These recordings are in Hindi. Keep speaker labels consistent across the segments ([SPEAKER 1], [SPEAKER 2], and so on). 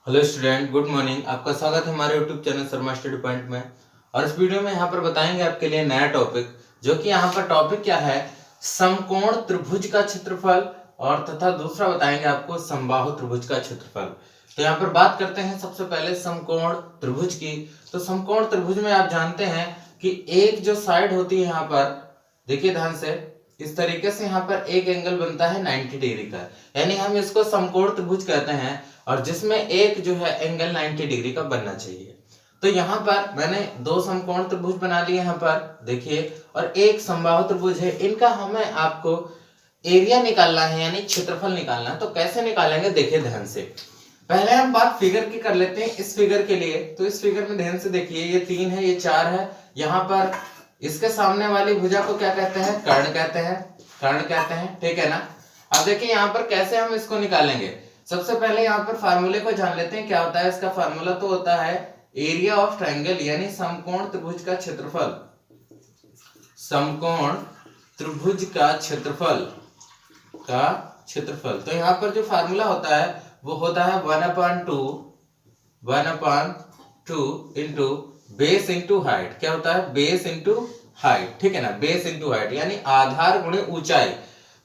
[SPEAKER 1] Hello student, good morning. आपका स्वागत है हमारे YouTube channel Sharma study point में। और इस वीडियो में यहाँ पर बताएंगे आपके लिए नया टॉपिक, जो कि यहाँ पर टॉपिक क्या है, समकोण त्रिभुज का क्षेत्रफल, और तथा दूसरा बताएंगे आपको समबाहु त्रिभुज का क्षेत्रफल। तो यहाँ पर बात करते हैं सबसे पहले समकोण त्रिभुज की। तो समकोण त्रिभुज में आप जानते हैं कि एक जो साइड होती है यहाँ पर, देखिए ध्यान से, इस तरीके से यहाँ पर एक एंगल बनता है 90 डिग्री का, यानी हम इसको समकोण त्रिभुज कहते हैं, और जिसमें एक जो है एंगल 90 डिग्री का बनना चाहिए। तो यहाँ पर मैंने दो समकोण त्रिभुज बना लिए यहाँ पर, देखिए, और एक समबाहु त्रिभुज है। इनका हमें आपको एरिया निकालना है, यानी क्षेत्रफल निकालना है। तो कैसे निकालेंगे, देखिए ध्यान से। पहले हम बात फिगर की कर लेते हैं। इस फिगर के लिए, तो इस फिगर में ध्यान से देखिए, ये 3 है, ये 4 है। यहाँ पर इसके सामने वाली भुजा को क्या कहते हैं, कर्ण कहते हैं, कर्ण कहते हैं, ठीक है ना। अब देखिए यहाँ पर कैसे हम इसको निकालेंगे। सबसे पहले यहाँ पर फार्मूले को जान लेते हैं। क्या होता है इसका फार्मूला, तो होता है एरिया ऑफ ट्रायंगल, यानी समकोण त्रिभुज का क्षेत्रफल। समकोण त्रिभुज का क्षेत्रफल तो यहाँ पर जो फार्मूला होता है वो होता है 1/2 इंटू बेस इंटू हाइट। क्या होता है, बेस इंटू हाइट, ठीक है ना, बेस इंटू हाइट, यानी आधार गुणे ऊंचाई।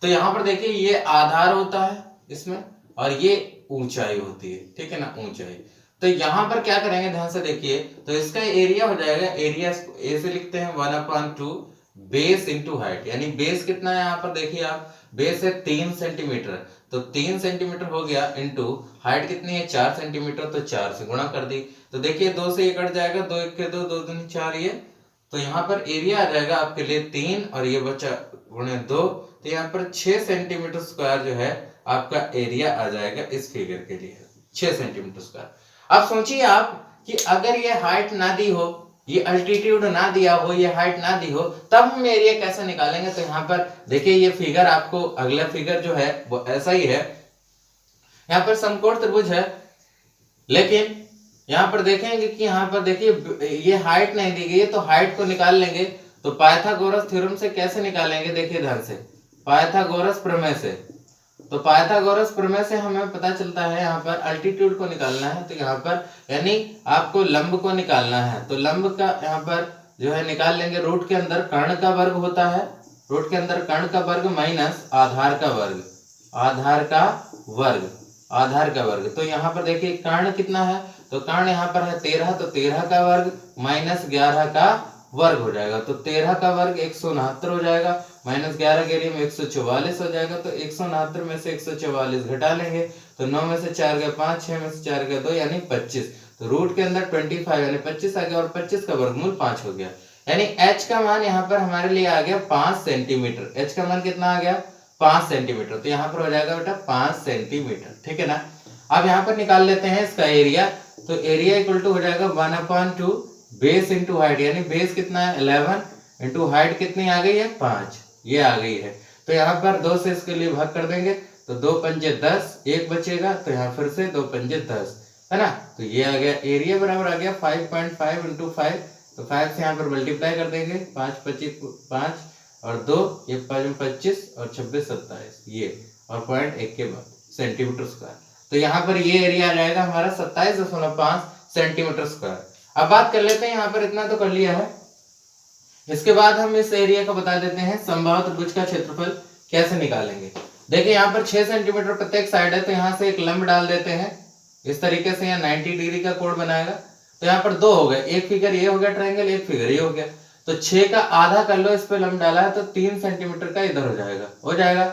[SPEAKER 1] तो यहाँ पर देखिए ये आधार होता है इसमें, और ये ऊंचाई होती है, ठीक है ना, ऊंचाई। तो यहाँ पर क्या करेंगे, ध्यान से देखिए, तो इसका एरिया हो जाएगा, एरिया ऐसे लिखते हैं 1/2 बेस इंटू हाइट, यानी बेस कितना है यहाँ पर देखिए आप, बेस है 3 सेंटीमीटर, तो 3 सेंटीमीटर हो गया, इंटू हाइट कितनी है 4 सेंटीमीटर, तो 4 से गुणा कर दी। तो देखिए 2 से ये कट जाएगा, 2 1 के 2, 2 दूनी 4, ये तो यहाँ पर एरिया आ जाएगा आपके लिए 3, और ये बचा गुणे 2, तो यहाँ पर 6 सेंटीमीटर स्क्वायर जो है आपका एरिया आ जाएगा इस फिगर के लिए, 6 सेंटीमीटर स्क्वायर। अब सोचिए आप कि अगर ये हाइट ना दी हो, ये अल्टीट्यूड ना दिया हो, ये हाइट ना दी हो, तब हम एरिया कैसे निकालेंगे। तो यहाँ पर देखिए ये फिगर, आपको अगला फिगर जो है वो ऐसा ही है। यहाँ पर समकोण त्रिभुज है, लेकिन यहाँ पर देखेंगे कि यहाँ पर देखिए ये हाइट नहीं दी गई है, तो हाइट को निकाल लेंगे। तो पाइथागोरस थ्योरम से कैसे निकालेंगे, देखिए ध्यान से, पाइथागोरस प्रमेय से। तो पाइथागोरस प्रमेय से हमें पता चलता है यहाँ पर अल्टीट्यूड को निकालना है, तो यहाँ पर यानी आपको लंब को निकालना है। तो लंब का यहाँ पर जो है निकाल लेंगे, रूट के अंदर कर्ण का वर्ग होता है, रूट के अंदर कर्ण का वर्ग माइनस आधार का वर्ग, आधार का वर्ग, आधार का वर्ग। तो यहाँ पर देखिए कर्ण कितना है, तो कर्ण यहाँ पर है 13, तो 13 का वर्ग माइनस 11 का वर्ग हो जाएगा, तो 13 का वर्ग 169 हो जाएगा, माइनस 11 के लिए में 144 हो जाएगा। तो 169 में से 144 घटा लेंगे, तो 9 में से 4 गया 5, 6 में से 4 गया 2, यानी 25। तो रूट के अंदर 25 यानी 25 आ गया, और 25 का वर्गमूल 5 हो गया, यानी h का मान यहाँ पर हमारे लिए आ गया 5 सेंटीमीटर। h का मान कितना आ गया, 5 सेंटीमीटर। तो यहाँ पर हो जाएगा बेटा 5 सेंटीमीटर, ठीक है ना। अब यहाँ पर निकाल लेते हैं इसका एरिया। तो एरिया इक्वल टू हो जाएगा 1/2 बेस इंटू हाइट, यानी बेस कितना है 11 इंटू हाइट कितनी आ गई है 5, ये आ गई है। तो यहाँ पर 2 से इसके लिए भाग कर देंगे, तो 2 पंजे 10, 1 बचेगा, तो यहाँ फिर से 2 पंजे 10, है ना। तो ये आ गया एरिया, बराबर आ गया 5.5 इंटू 5, तो 5 से यहाँ पर मल्टीप्लाई कर देंगे, 5 25 5 और 2, ये 5 25 और 26 27, ये और 0.1 के बाद सेंटीमीटर स्क्वायर। तो यहाँ पर ये एरिया आ जाएगा हमारा 27.5 सेंटीमीटर स्क्वायर। अब बात कर लेते हैं, यहाँ पर इतना तो कर लिया है। इसके बाद हम इस एरिया को बता देते हैं समबाहु त्रिभुज का क्षेत्रफल कैसे निकालेंगे। देखिए यहाँ पर 6 सेंटीमीटर प्रत्येक साइड है, तो यहाँ से एक लंब डाल देते हैं इस तरीके से, यहाँ 90 डिग्री का कोण बनाएगा। तो यहाँ पर 2 हो गए, एक फिगर ये हो गया ट्रायंगल, एक फिगर ये हो गया। तो 6 का आधा कर लो, इस पे लंब डाला है, तो 3 सेंटीमीटर का इधर हो जाएगा, हो जाएगा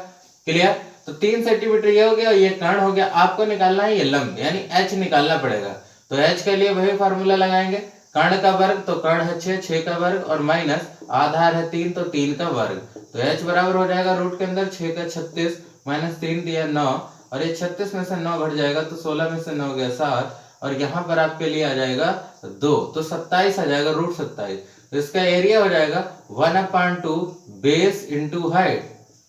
[SPEAKER 1] क्लियर। तो 3 सेंटीमीटर ये हो गया, ये कर्ण हो गया। आपको निकालना है ये लंब, यानी h निकालना पड़ेगा। तो h के लिए वही फार्मूला लगाएंगे, कर्ण का वर्ग, तो कर्ण है 6, 6 का वर्ग, और माइनस आधार है 3, तो 3 का वर्ग। तो h बराबर हो जाएगा रूट के अंदर 6 का 36 माइनस 3 दिया 9, और ये 36 में से 9 घट जाएगा, तो 16 में से 9 गया 7, और यहाँ पर आपके लिए आ जाएगा 2, तो 27 आ जाएगा, रूट 27। तो इसका एरिया हो जाएगा 1/2 base into height,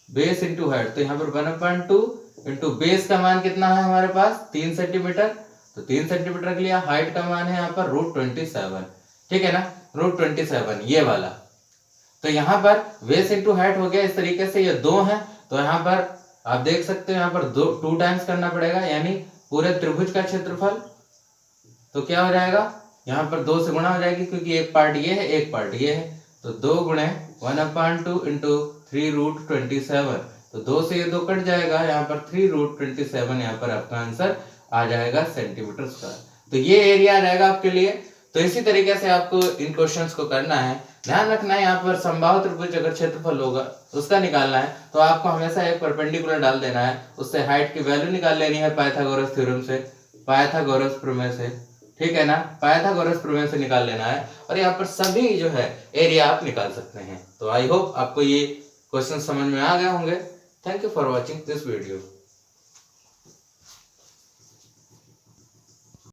[SPEAKER 1] base into height. तो यहाँ पर 1/2 इंटू बेस का मान कितना है हमारे पास 3 सेंटीमीटर, तो 3 सेंटीमीटर के लिए हाइट का मान है यहाँ पर √27, ठीक है ना, √27 ये वाला। तो यहाँ पर बेस इंटू हाइट हो गया इस तरीके से, ये 2 है, तो यहाँ पर आप देख सकते हो यहाँ पर 2 टाइम्स करना पड़ेगा, यानी पूरे त्रिभुज का क्षेत्रफल तो क्या हो जाएगा, यहाँ पर 2 से गुणा हो जाएगी क्योंकि एक पार्ट ये है एक पार्ट ये है, तो 2 गुणे 1/2 इंटू 3√27, तो 2 से ये 2 कट जाएगा, यहाँ पर 3√27 यहाँ पर आपका आंसर आ जाएगा सेंटीमीटर स्क्वायर। तो ये एरिया आ जाएगा आपके लिए। तो इसी तरीके से आपको इन क्वेश्चंस को करना है। ध्यान रखना है यहाँ पर समबाहु त्रिभुज अगर क्षेत्रफल होगा उसका निकालना है तो आपको हमेशा एक परपेंडिकुलर डाल देना है, उससे हाइट की वैल्यू निकाल लेनी है पाइथागोरस थ्योरम से, पाइथागोरस प्रमेय से, ठीक है ना, पाइथागोरस प्रमेय से निकाल लेना है और यहाँ पर सभी जो है एरिया आप निकाल सकते हैं। तो आई होप आपको ये क्वेश्चन समझ में आ गए होंगे। Thank you for watching this video.